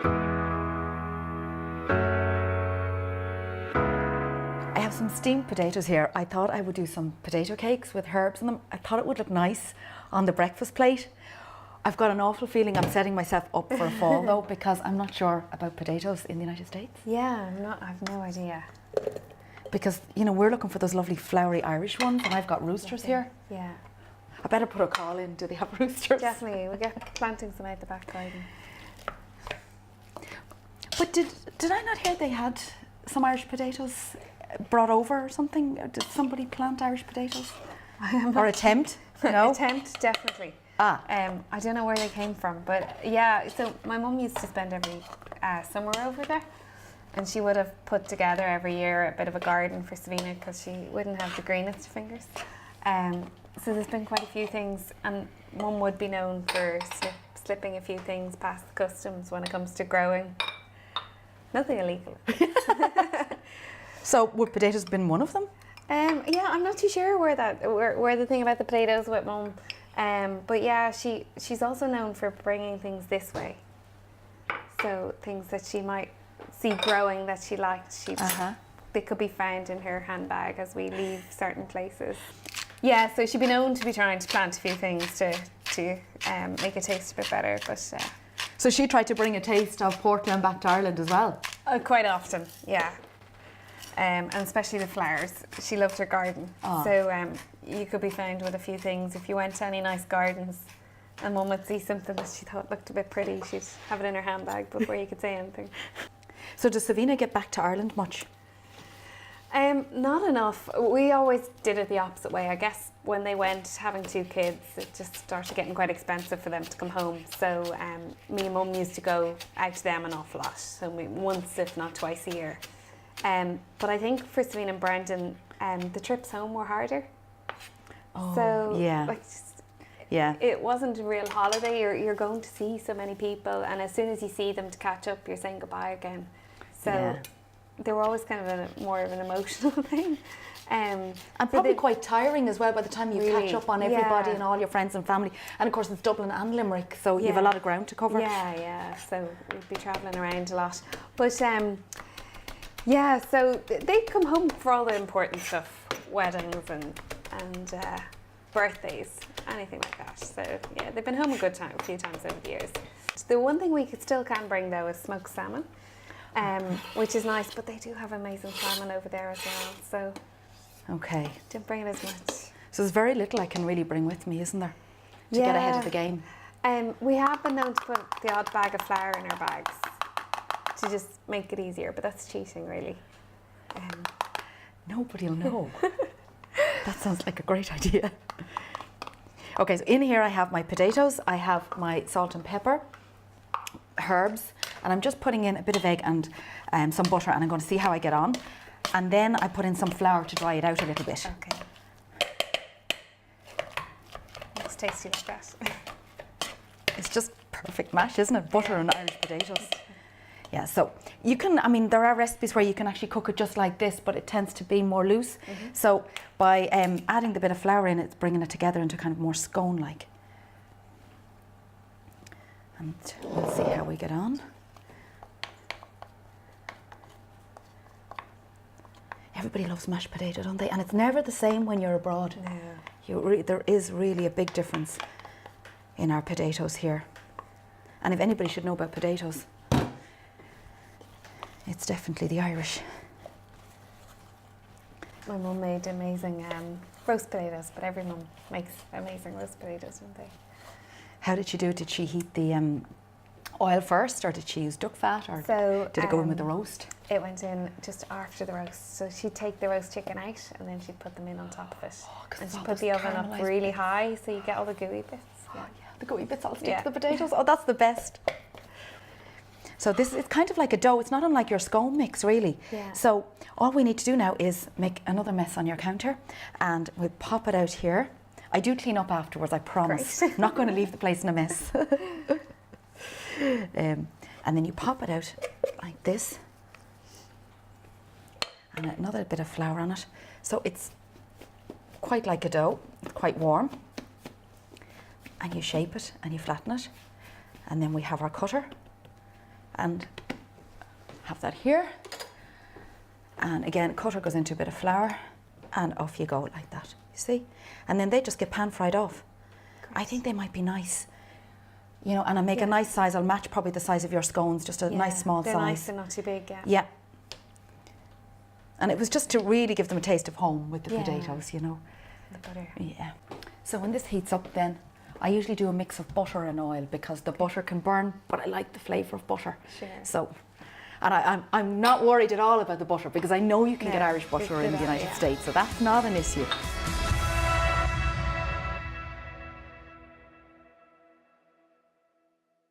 I have some steamed potatoes here. I thought I would do some potato cakes with herbs in them. I thought it would look nice on the breakfast plate. I've got an awful feeling I'm setting myself up for a fall though, because I'm not sure about potatoes in the United States. Yeah, I've no idea. Because, you know, we're looking for those lovely flowery Irish ones, and I've got roosters here. Yeah. I better put a call in. Do they have roosters? Definitely. We get planting some out the back garden. But did I not hear they had some Irish potatoes brought over or something? Did somebody plant Irish potatoes? Or attempt? No? Attempt, definitely. Ah. I don't know where they came from, but yeah, so my mum used to spend every summer over there, and she would have put together every year a bit of a garden for Savina because she wouldn't have the greenest fingers. So there's been quite a few things, and Mum would be known for slipping a few things past the customs when it comes to growing. Nothing illegal. So would potatoes been one of them? Yeah, I'm not too sure where the thing about the potatoes with Mum. But yeah, she's also known for bringing things this way. So things that she might see growing that she liked, they could be found in her handbag as we leave certain places. Yeah, so she'd be known to be trying to plant a few things to make it taste a bit better. But so she tried to bring a taste of Portland back to Ireland as well? Quite often, yeah. And especially the flowers. She loved her garden. Oh. So you could be found with a few things. If you went to any nice gardens and Mum would see something that she thought looked a bit pretty, she'd have it in her handbag before you could say anything. So does Savina get back to Ireland much? Not enough. We always did it the opposite way. I guess when they went, having 2 kids, it just started getting quite expensive for them to come home. So me and Mum used to go out to them an awful lot. So once, if not twice a year. But I think for Savina and Brendan, the trips home were harder. Oh, So yeah. Yeah. it wasn't a real holiday. You're going to see so many people, and as soon as you see them to catch up, you're saying goodbye again. So Yeah. they were always kind of more of an emotional thing. And probably quite tiring as well by the time you catch Really, up on everybody yeah. and all your friends and family. And of course it's Dublin and Limerick, so you have a Yeah. lot of ground to cover. Yeah. So we'd be travelling around a lot. But yeah, so they'd come home for all the important stuff, weddings and birthdays, anything like that. So yeah, they've been home a few times over the years. The one thing we still can bring though is smoked salmon, which is nice, but they do have amazing salmon over there as well. So Okay. didn't bring it as much. So there's very little I can really bring with me, isn't there? To get ahead of the game. We have been known to put the odd bag of flour in our bags to just make it easier, but that's cheating really. Nobody will know. That sounds like a great idea. Okay, so in here I have my potatoes, I have my salt and pepper, herbs, and I'm just putting in a bit of egg and some butter, and I'm going to see how I get on. And then I put in some flour to dry it out a little bit. Okay. Looks tasty like that. It's just perfect mash, isn't it? Butter and Irish potatoes. Yeah, so you can, I mean, there are recipes where you can actually cook it just like this, but it tends to be more loose. So by adding the bit of flour in, it's bringing it together into kind of more scone-like. And we'll see how we get on. Everybody loves mashed potato, don't they? And it's never the same when you're abroad. No. There is really a big difference in our potatoes here. And if anybody should know about potatoes, it's definitely the Irish. My mum made amazing roast potatoes, but every mum makes amazing roast potatoes, don't they? How did she do it? Did she heat the oil first, or did she use duck fat, or So, did it go in with the roast? It went in just after the roast. So she'd take the roast chicken out and then she'd put them in on top of it. 'cause And it's she'd all put the those oven up caramelised really bits. high so you get all the gooey bits. Yeah. The gooey bits all stick Yeah. to the potatoes. Oh, that's the best. So this is kind of like a dough. It's not unlike your scone mix, really. Yeah. So all we need to do now is make another mess on your counter, and we'll pop it out here. I do clean up afterwards, I promise. Great. I'm not going to leave the place in a mess. And then you pop it out like this, and another bit of flour on it. So it's quite like a dough, it's quite warm. And you shape it and you flatten it. And then we have our cutter. and have that here. And again, cutter goes into a bit of flour and off you go like that, you see? And then they just get pan fried off. I think they might be nice. You know, and I make a nice size. I'll match probably the size of your scones, just a nice small they're size. nice and not too big, yeah. Yeah. And it was just to really give them a taste of home with the potatoes, you know. The butter. Yeah. So when this heats up then, I usually do a mix of butter and oil because the butter can burn, but I like the flavour of butter. Sure. So, and I'm not worried at all about the butter because I know you can get Irish butter in the that, United States, so that's not an issue.